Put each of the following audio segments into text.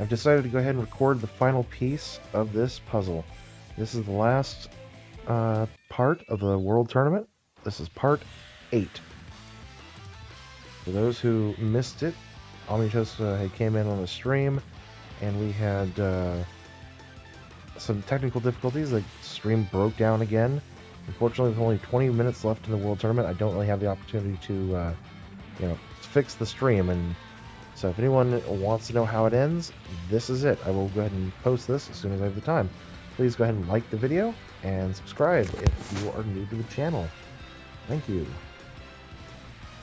I've decided to go ahead and record the final piece of this puzzle. This is the last part of the World Tournament. This is part 8. For those who missed it, Amitos had came in on the stream, and we had some technical difficulties. The stream broke down again. Unfortunately, with only 20 minutes left in the World Tournament, I don't really have the opportunity to, fix the stream. And so, if anyone wants to know how it ends, this is it. I will go ahead and post this as soon as I have the time. Please go ahead and like the video and subscribe if you are new to the channel. Thank you.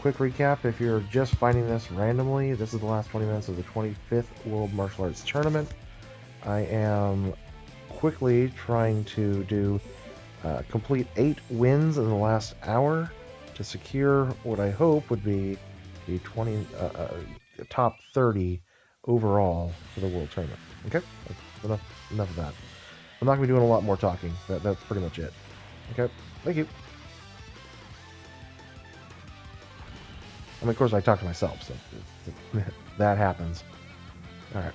Quick recap, if you're just finding this randomly, this is the last 20 minutes of the 25th World Martial Arts Tournament. I am quickly trying to complete 8 wins in the last hour to secure what I hope would be the top 30 overall for the World Tournament. Okay? Enough of that. I'm not going to be doing a lot more talking. That's pretty much it. Okay? Thank you. I mean, of course, I talk to myself, so that happens. All right.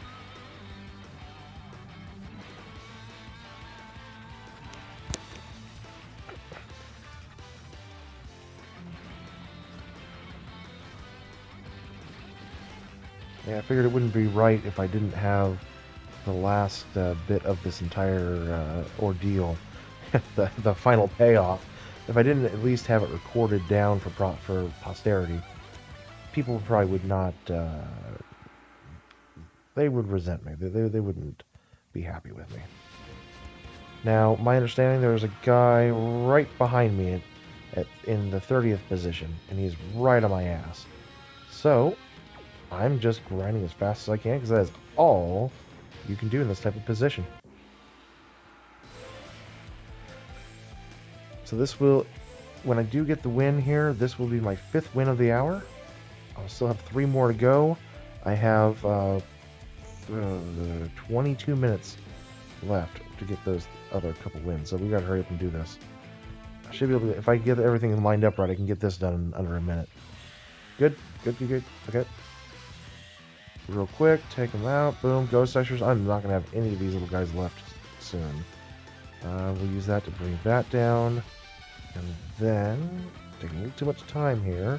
Yeah, I figured it wouldn't be right if I didn't have the last bit of this entire ordeal, the final payoff. If I didn't at least have it recorded down for posterity, people probably would not. They would resent me. They wouldn't be happy with me. Now, my understanding, there's a guy right behind me in the 30th position, and he's right on my ass. So, I'm just grinding as fast as I can, because that is all you can do in this type of position. So this will, when I do get the win here, this will be my 5th win of the hour. I'll still have 3 more to go. I have 22 minutes left to get those other couple wins, so we gotta hurry up and do this. I should be able to, if I get everything lined up right, I can get this done in under a minute. Good. Okay. Real quick, take them out. Boom, ghost ushers. I'm not gonna have any of these little guys left soon. We'll use that to bring that down, and then taking a little too much time here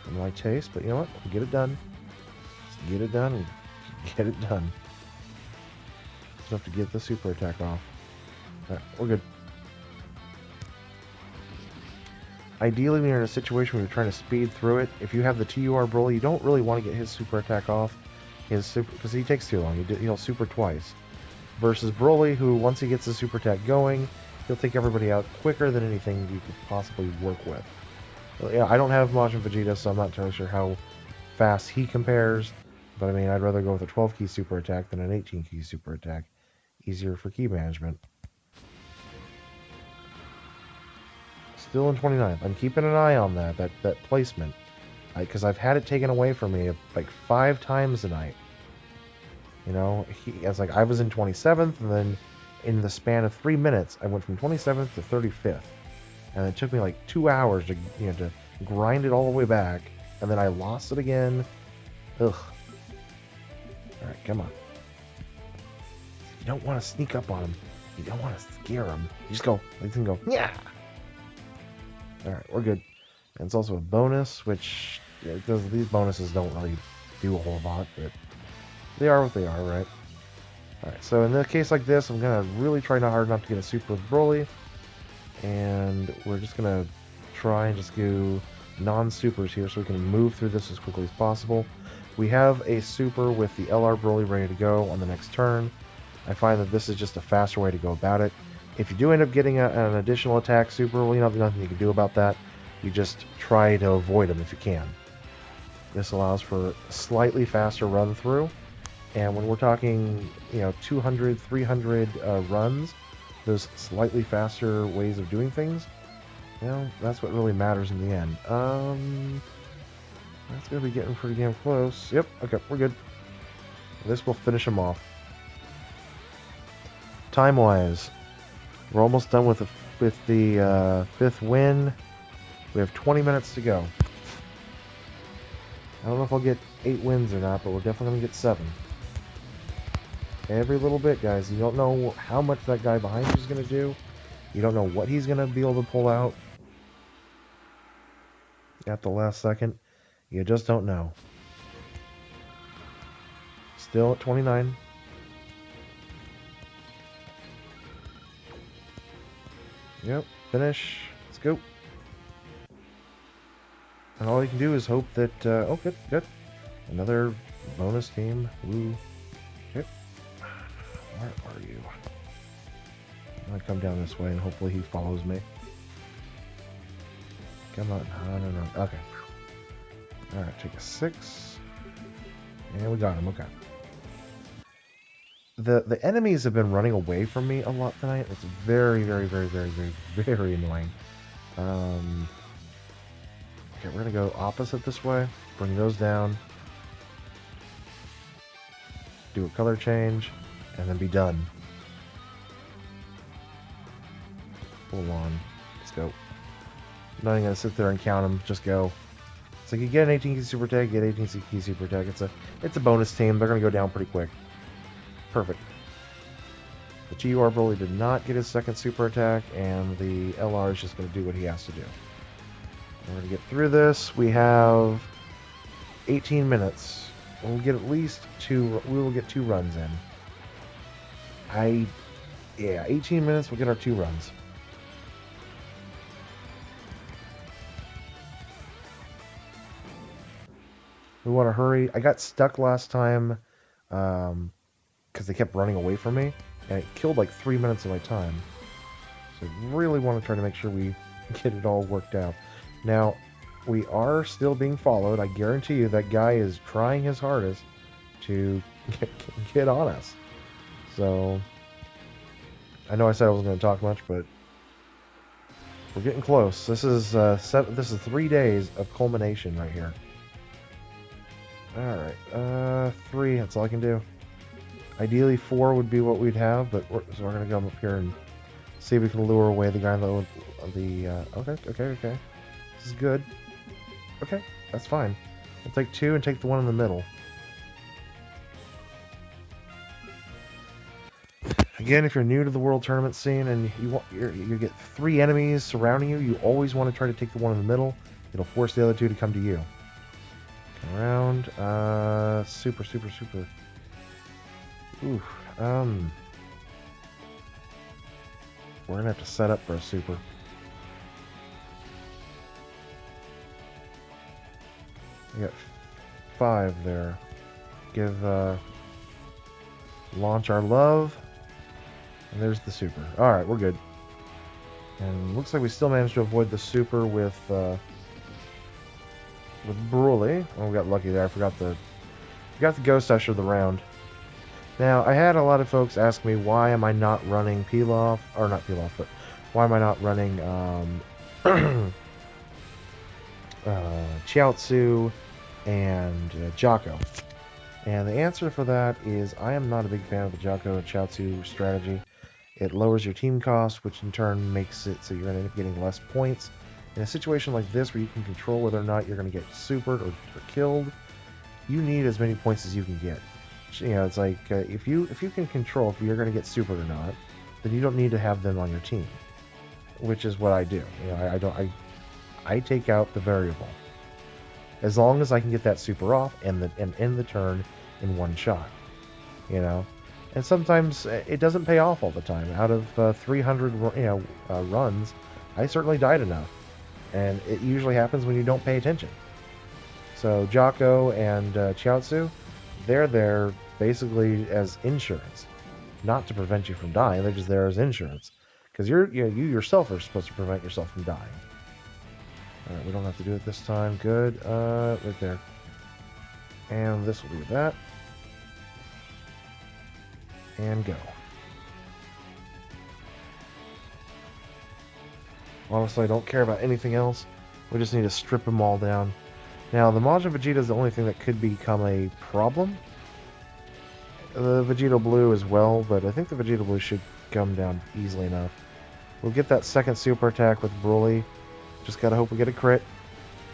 for my taste, but you know what? We'll get it done. Let's get it done and get it done. Just have to get the super attack off. Alright, we're good. Ideally, when you're in a situation where you're trying to speed through it, if you have the TUR Broly, you don't really want to get his super attack off. His super, because he takes too long. He'll super twice. Versus Broly, who once he gets the super attack going, he'll take everybody out quicker than anything you could possibly work with. Yeah, I don't have Majin Vegeta, so I'm not entirely sure how fast he compares. But I mean, I'd rather go with a 12 key super attack than an 18 key super attack. Easier for key management. Still in 29th. I'm keeping an eye on that placement, because I've had it taken away from me like 5 times tonight. You know, I was in 27th, and then in the span of 3 minutes, I went from 27th to 35th, and it took me like 2 hours to to grind it all the way back, and then I lost it again. Ugh. All right, come on. You don't want to sneak up on him. You don't want to scare him. You just go. You can go. Yeah. All right, we're good. And it's also a bonus, which these bonuses don't really do a whole lot, but they are what they are, right? Alright, so in a case like this, I'm going to really try not hard enough to get a super with Broly. And we're just going to try and just do non-supers here so we can move through this as quickly as possible. We have a super with the LR Broly ready to go on the next turn. I find that this is just a faster way to go about it. If you do end up getting an additional attack super, well, there's nothing you can do about that. You just try to avoid them if you can. This allows for a slightly faster run through. And when we're talking, 200, 300 runs, those slightly faster ways of doing things, that's what really matters in the end. That's going to be getting pretty damn close. Yep, okay, we're good. This will finish him off. Time-wise, we're almost done with the 5th win. We have 20 minutes to go. I don't know if I'll get 8 wins or not, but we're definitely going to get 7. Every little bit, guys. You don't know how much that guy behind you is going to do. You don't know what he's going to be able to pull out at the last second. You just don't know. Still at 29. Yep, finish. Let's go. And all you can do is hope that... oh, good, good. Another bonus team. Woo. Okay. Where are you? I'm going to come down this way and hopefully he follows me. Come on. No. Okay. Alright, take a 6. And we got him. Okay. The enemies have been running away from me a lot tonight. It's very, very, very, very, very, very annoying. Okay, we're going to go opposite this way. Bring those down. Do a color change. And then be done. Hold on. Let's go. I'm not even going to sit there and count them. Just go. So you get an 18 key super tag, get 18 key super tag. It's a bonus team. They're going to go down pretty quick. Perfect. The GUR Broly did not get his second super attack, and the LR is just going to do what he has to do. We're going to get through this. We have 18 minutes. We'll get at least 2. We will get 2 runs in. Yeah, 18 minutes. We'll get our 2 runs. We want to hurry. I got stuck last time because they kept running away from me, and it killed like 3 minutes of my time. So I really want to try to make sure we get it all worked out. Now, we are still being followed. I guarantee you that guy is trying his hardest to get on us. So, I know I said I wasn't going to talk much, but we're getting close. This is 3 days of culmination right here. Alright, 3, that's all I can do. Ideally 4 would be what we'd have, but so we're going to come up here and see if we can lure away the guy in okay. This is good. Okay, that's fine. We'll take 2 and take the one in the middle. Again, if you're new to the World Tournament scene and you get 3 enemies surrounding you, you always want to try to take the one in the middle. It'll force the other 2 to come to you. Around, super. Ooh, we're gonna have to set up for a super. We got 5 there. Give, launch our love. And there's the super. Alright, we're good. And looks like we still managed to avoid the super with Broly. Oh, we got lucky there. I forgot the Ghost Usher of the round. Now, I had a lot of folks ask me why am I not running Pilaf, or not Pilaf, but why am I not running Chiaotzu and Jocko. And the answer for that is I am not a big fan of the Jocko and Chiaotzu strategy. It lowers your team cost, which in turn makes it so you're going to end up getting less points. In a situation like this where you can control whether or not you're going to get supered or killed, you need as many points as you can get. You know, it's like if you can control if you're going to get supered or not, then you don't need to have them on your team, which is what I do. You know, I take out the variable as long as I can get that super off and end the turn in one shot. You know, and sometimes it doesn't pay off all the time. Out of 300 runs, I certainly died enough. And it usually happens when you don't pay attention. So Jocko and Chiaotzu, they're there basically as insurance, not to prevent you from dying. They're just there as insurance, because you yourself are supposed to prevent yourself from dying. All right, we don't have to do it this time. Good, right there. And this will do that. And go. Honestly, I don't care about anything else. We just need to strip them all down. Now, the Majin Vegeta is the only thing that could become a problem. The Vegeta Blue as well, but I think the Vegeta Blue should come down easily enough. We'll get that second super attack with Broly. Just gotta hope we get a crit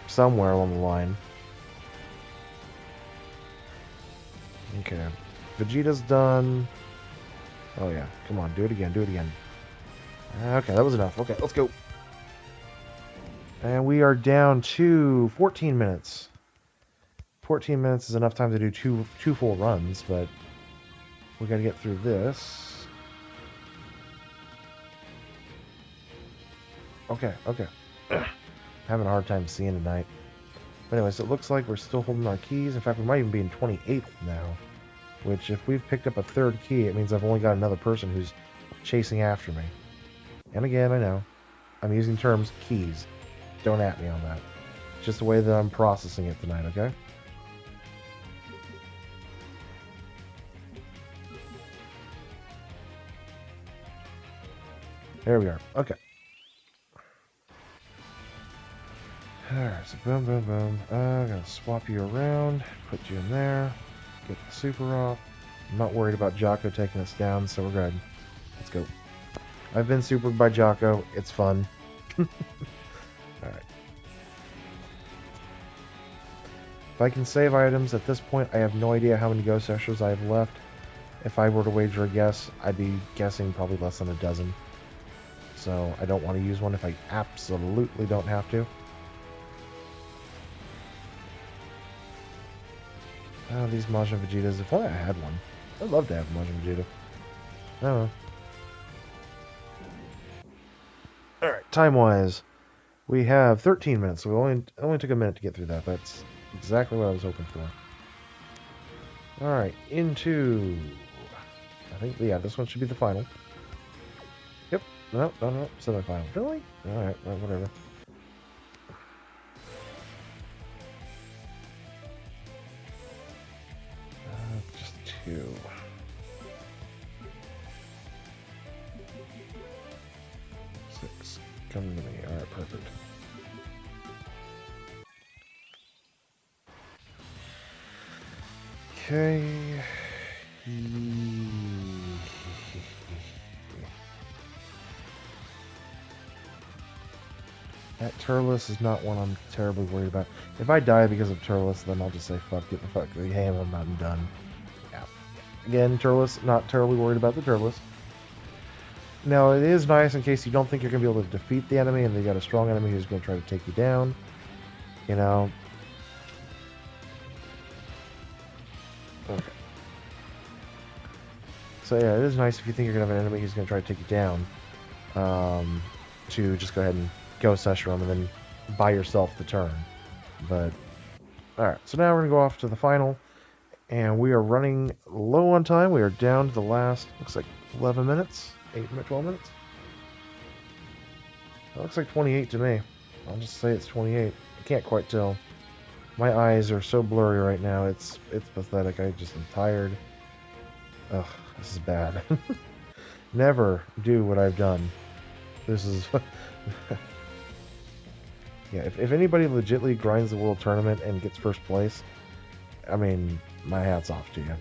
somewhere along the line. Okay. Vegeta's done. Oh yeah, come on, do it again, do it again. Okay, that was enough. Okay, let's go. And we are down to 14 minutes. 14 minutes is enough time to do two full runs, but we got to get through this. Okay, okay. Having a hard time seeing tonight. But anyways, it looks like we're still holding our keys. In fact, we might even be in 28th now. Which, if we've picked up a third key, it means I've only got another person who's chasing after me. And again, I know, I'm using terms keys. Don't at me on that. It's just the way that I'm processing it tonight, okay? There we are. Okay. Alright, so boom, boom, boom. I'm going to swap you around, put you in there, get the super off. I'm not worried about Jocko taking us down, so we're good. Let's go. I've been supered by Jocko. It's fun. Alright. If I can save items at this point, I have no idea how many ghost ushers I have left. If I were to wager a guess, I'd be guessing probably less than a dozen. So I don't want to use one if I absolutely don't have to. Oh, these Majin Vegetas. If only I had one. I'd love to have a Majin Vegeta. I don't know. Alright, time-wise, we have 13 minutes, so we only took a minute to get through that. That's exactly what I was hoping for. Alright, into... I think, yeah, this one should be the final. Yep. No, semi-final. Really? Alright, well, whatever. Just two. Six. Come to me. Alright, perfect. Okay. That Turles is not one I'm terribly worried about. If I die because of Turles, then I'll just say fuck, get the fuck the game, I'm not done. Yeah. Again, Turles, not terribly worried about the Turles. Now, it is nice in case you don't think you're going to be able to defeat the enemy and they got a strong enemy who's going to try to take you down. You know. Okay. So yeah, it is nice if you think you're going to have an enemy who's going to try to take you down. To just go ahead and Ghost Usher him and then buy yourself the turn. But, alright, so now we're going to go off to the final. And we are running low on time. We are down to the last, looks like 11 minutes. 12 minutes? That looks like 28 to me. I'll just say it's 28. I can't quite tell. My eyes are so blurry right now. It's pathetic. I just am tired. Ugh, this is bad. Never do what I've done. This is... yeah, if anybody legitimately grinds the world tournament and gets first place, I mean, my hat's off to you.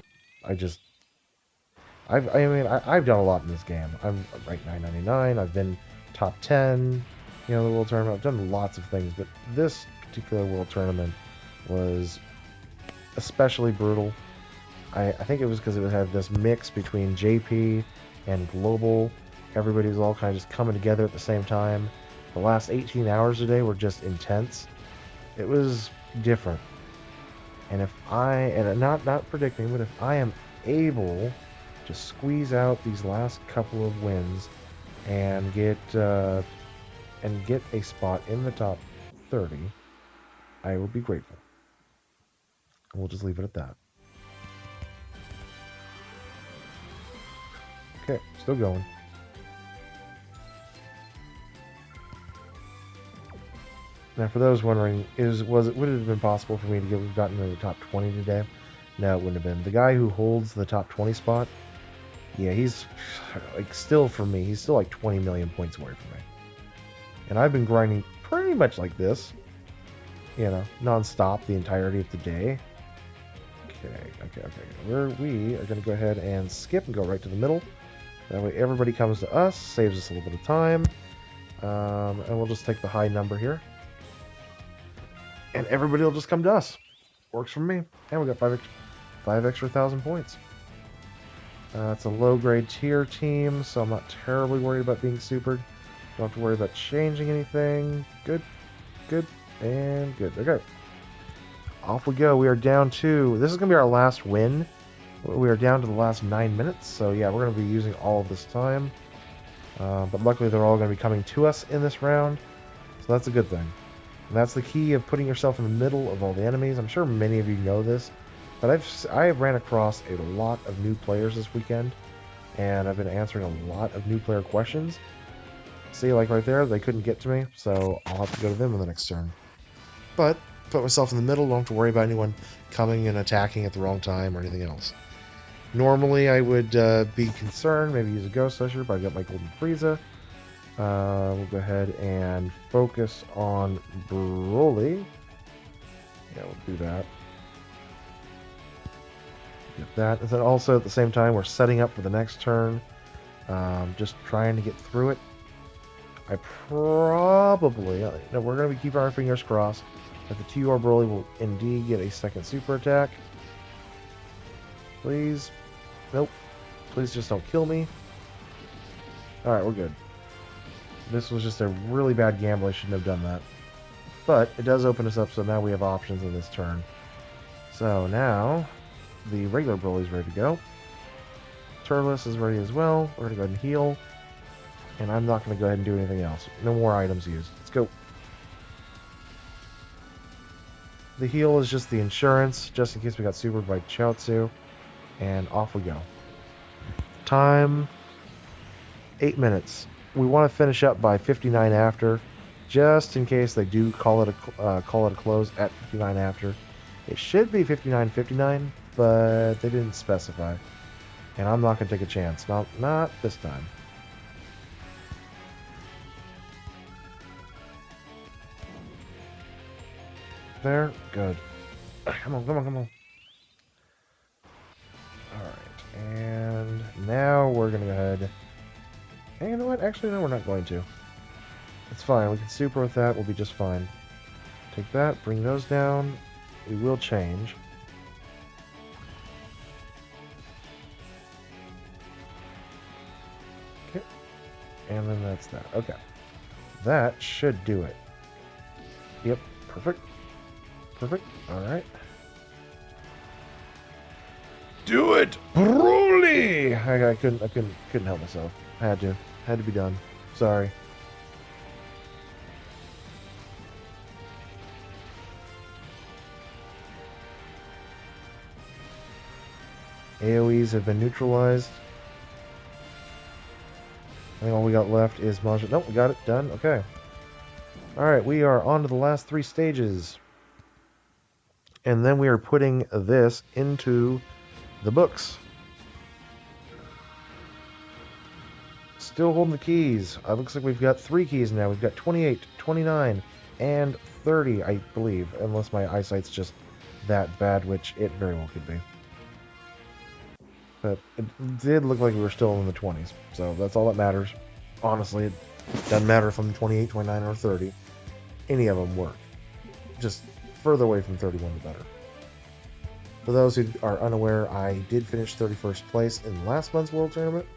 I've done a lot in this game. I'm ranked 999. I've been top 10, the world tournament. I've done lots of things, but this particular world tournament was especially brutal. I think it was because it had this mix between JP and global. Everybody was all kind of just coming together at the same time. The last 18 hours a day were just intense. It was different. And if and not predicting, but if I am able to squeeze out these last couple of wins and get a spot in the top 30, I will be grateful. And we'll just leave it at that. Okay, still going. Now, for those wondering, would it have been possible for me to have gotten into the top 20 today? No, it wouldn't have been. The guy who holds the top 20 spot, yeah, he's like still for me. He's still like 20 million points away from me. And I've been grinding pretty much like this, non-stop the entirety of the day. Okay. We are going to go ahead and skip and go right to the middle. That way everybody comes to us, saves us a little bit of time. And we'll just take the high number here. And everybody will just come to us. Works for me. And we got five extra 1,000 points. It's a low-grade tier team, so I'm not terribly worried about being supered. Don't have to worry about changing anything. Good, good, and good. Okay. Off we go. We are down to... This is going to be our last win. We are down to the last 9 minutes, so yeah, we're going to be using all of this time. But luckily they're all going to be coming to us in this round, so that's a good thing. And that's the key of putting yourself in the middle of all the enemies. I'm sure many of you know this, but I have ran across a lot of new players this weekend, and I've been answering a lot of new player questions. See, like right there, they couldn't get to me, so I'll have to go to them in the next turn. But put myself in the middle, don't have to worry about anyone coming and attacking at the wrong time or anything else. Normally I would be concerned, maybe use a Ghost Usher, but I've got my Golden Frieza. We'll go ahead and focus on Broly. Yeah, we'll do that. Get that. And then also at the same time, we're setting up for the next turn. Just trying to get through it. I probably... No, we're going to be keeping our fingers crossed that the TUR Broly will indeed get a second super attack. Please. Nope. Please just don't kill me. Alright, we're good. This was just a really bad gamble. I shouldn't have done that. But it does open us up, so now we have options in this turn. So now, the regular Broly's ready to go. Turles is ready as well. We're going to go ahead and heal. And I'm not going to go ahead and do anything else. No more items used. Let's go. The heal is just the insurance, just in case we got supered by Chaozu. And off we go. Time, 8 minutes. We want to finish up by 59 after, just in case they do call it a close at 59 after. It should be 59:59, but they didn't specify, and I'm not going to take a chance. Not this time. There, good. Come on, come on, come on. All right, and now we're going to go ahead. And you know what? Actually, no, we're not going to. It's fine. We can super with that. We'll be just fine. Take that. Bring those down. We will change. Okay. And then that's that. Okay. That should do it. Yep. Perfect. Perfect. Alright. Do it! Broly! I couldn't help myself. I had to. Had to be done. Sorry. AoEs have been neutralized. I think all we got left is Majin. Nope, we got it done. Okay. Alright, we are on to the last 3 stages. And then we are putting this into the books. Still holding the keys. It looks like we've got 3 keys now. We've got 28, 29, and 30, I believe. Unless my eyesight's just that bad, which it very well could be. But it did look like we were still in the 20s. So that's all that matters. Honestly, it doesn't matter if I'm 28, 29, or 30. Any of them work. Just further away from 31 the better. For those who are unaware, I did finish 31st place in last month's World Tournament.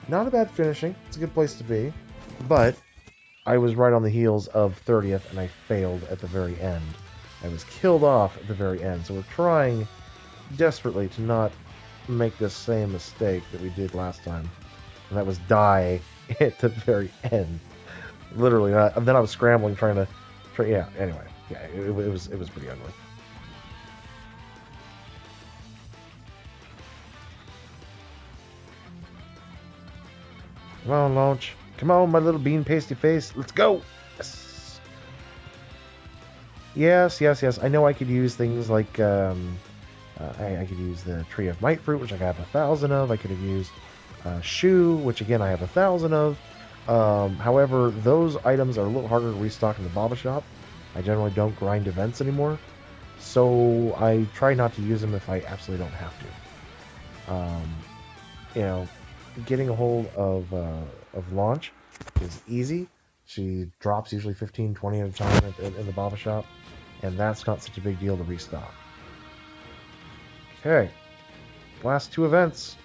Not a bad finishing. It's a good place to be. But I was right on the heels of 30th, and I failed at the very end. I was killed off at the very end. So we're trying desperately to not make the same mistake that we did last time. And that was die at the very end. Literally. And then I was scrambling trying to... yeah, anyway. Yeah, it was pretty ugly. Come on, Launch. Come on, my little bean pasty face. Let's go! Yes. Yes. I know I could use things like... I could use the Tree of Might Fruit, which I have 1,000 of. I could have used Shoe, which again I have 1,000 of. However, those items are a little harder to restock in the Baba Shop. I generally don't grind events anymore, so I try not to use them if I absolutely don't have to. You know, getting a hold of Launch is easy. She drops usually 15, 20 at a time in the Baba Shop, and that's not such a big deal to restock. Okay, last 2 events.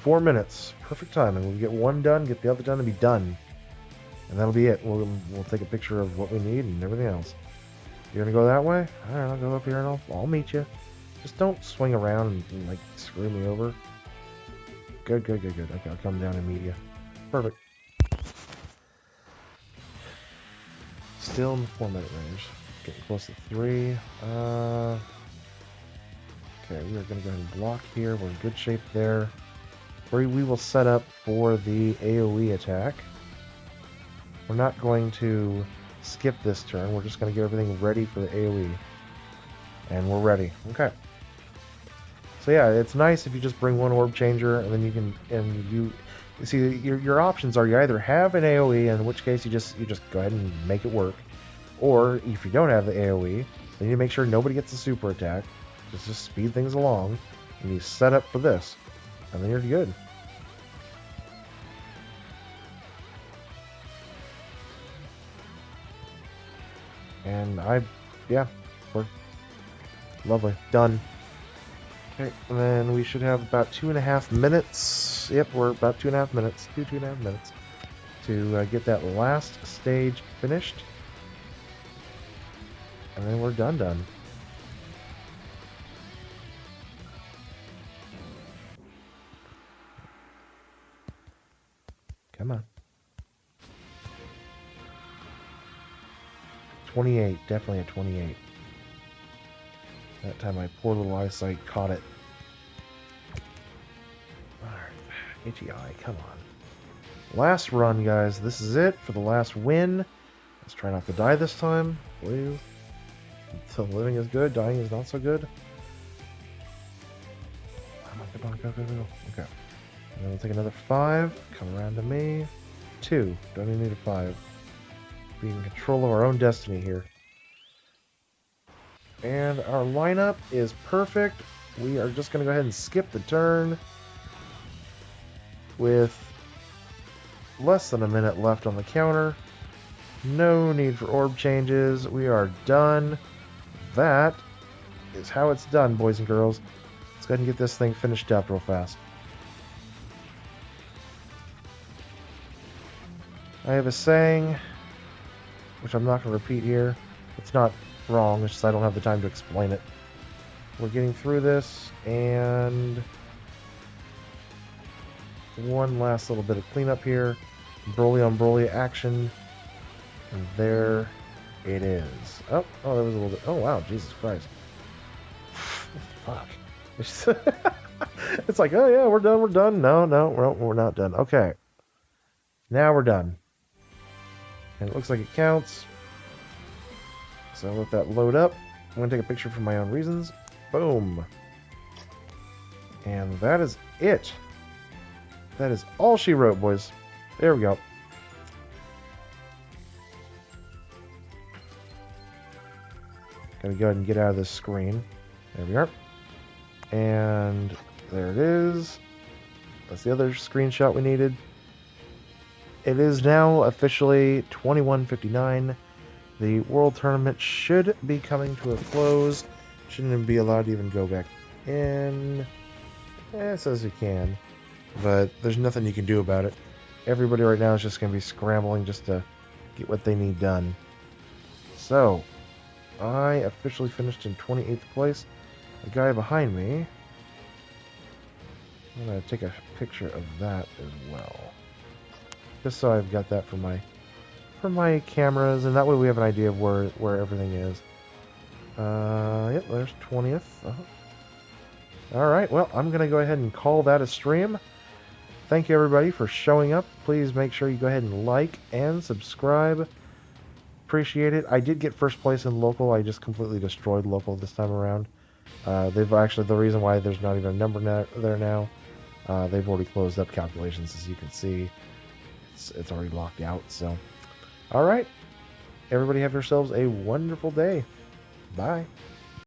4 minutes. Perfect timing. We'll get one done, get the other done, and be done. And that'll be it. We'll take a picture of what we need and everything else. You're gonna go that way? Alright, I'll go up here and I'll meet you. Just don't swing around and like screw me over. Good, good, good, good. Okay, I'll come down and meet you. Perfect. Still in the 4 minute range. Getting close to 3. Okay, we are going to go ahead and block here. We're in good shape there. We will set up for the AoE attack. We're not going to skip this turn. We're just going to get everything ready for the AoE. And we're ready. Okay. So yeah, it's nice if you just bring one orb changer, and then you can, you see your options are you either have an AoE, in which case you just go ahead and make it work, or if you don't have the AoE, then you make sure nobody gets a super attack. Just speed things along, and you set up for this, and then you're good. And yeah, we're lovely. Done. Okay, and then we should have about 2.5 minutes. Yep, we're about 2.5 minutes. 2.5 minutes to get that last stage finished. And then we're done. Come on. 28, definitely a 28. That time my poor little eyesight caught it. Alright, itchy eye, come on. Last run, guys. This is it for the last win. Let's try not to die this time, please. So living is good, dying is not so good. Come on, go. Okay. And then we'll take another 5. Come around to me. 2. Don't even need a 5. Be in control of our own destiny here. And our lineup is perfect. We are just going to go ahead and skip the turn with less than a minute left on the counter. No need for orb changes. We are done. That is how it's done, boys and girls. Let's go ahead and get this thing finished up real fast. I have a saying, which I'm not going to repeat here. It's not wrong, it's just I don't have the time to explain it. We're getting through this, and one last little bit of cleanup here. Broly on Broly action. And there it is. Oh, there was a little bit. Oh, wow, Jesus Christ. Fuck. It's like, oh yeah, we're done. No, we're not done. Okay. Now we're done. And it looks like it counts. So I'll let that load up. I'm going to take a picture for my own reasons. Boom. And that is it. That is all she wrote, boys. There we go. Gotta go ahead and get out of this screen. There we are. And there it is. That's the other screenshot we needed. It is now officially 21:59. The World Tournament should be coming to a close. Shouldn't even be allowed to even go back in. It says you can, but there's nothing you can do about it. Everybody right now is just going to be scrambling just to get what they need done. So, I officially finished in 28th place. The guy behind me, I'm going to take a picture of that as well. Just so I've got that for my cameras, and that way we have an idea of where everything is. Yep, there's 20th. Alright, well, I'm going to go ahead and call that a stream. Thank you, everybody, for showing up. Please make sure you go ahead and like and subscribe. Appreciate it. I did get first place in local. I just completely destroyed local this time around. They've actually, the reason why there's not even a number there now, they've already closed up calculations, as you can see. It's already locked out, so. Alright. Everybody have yourselves a wonderful day. Bye.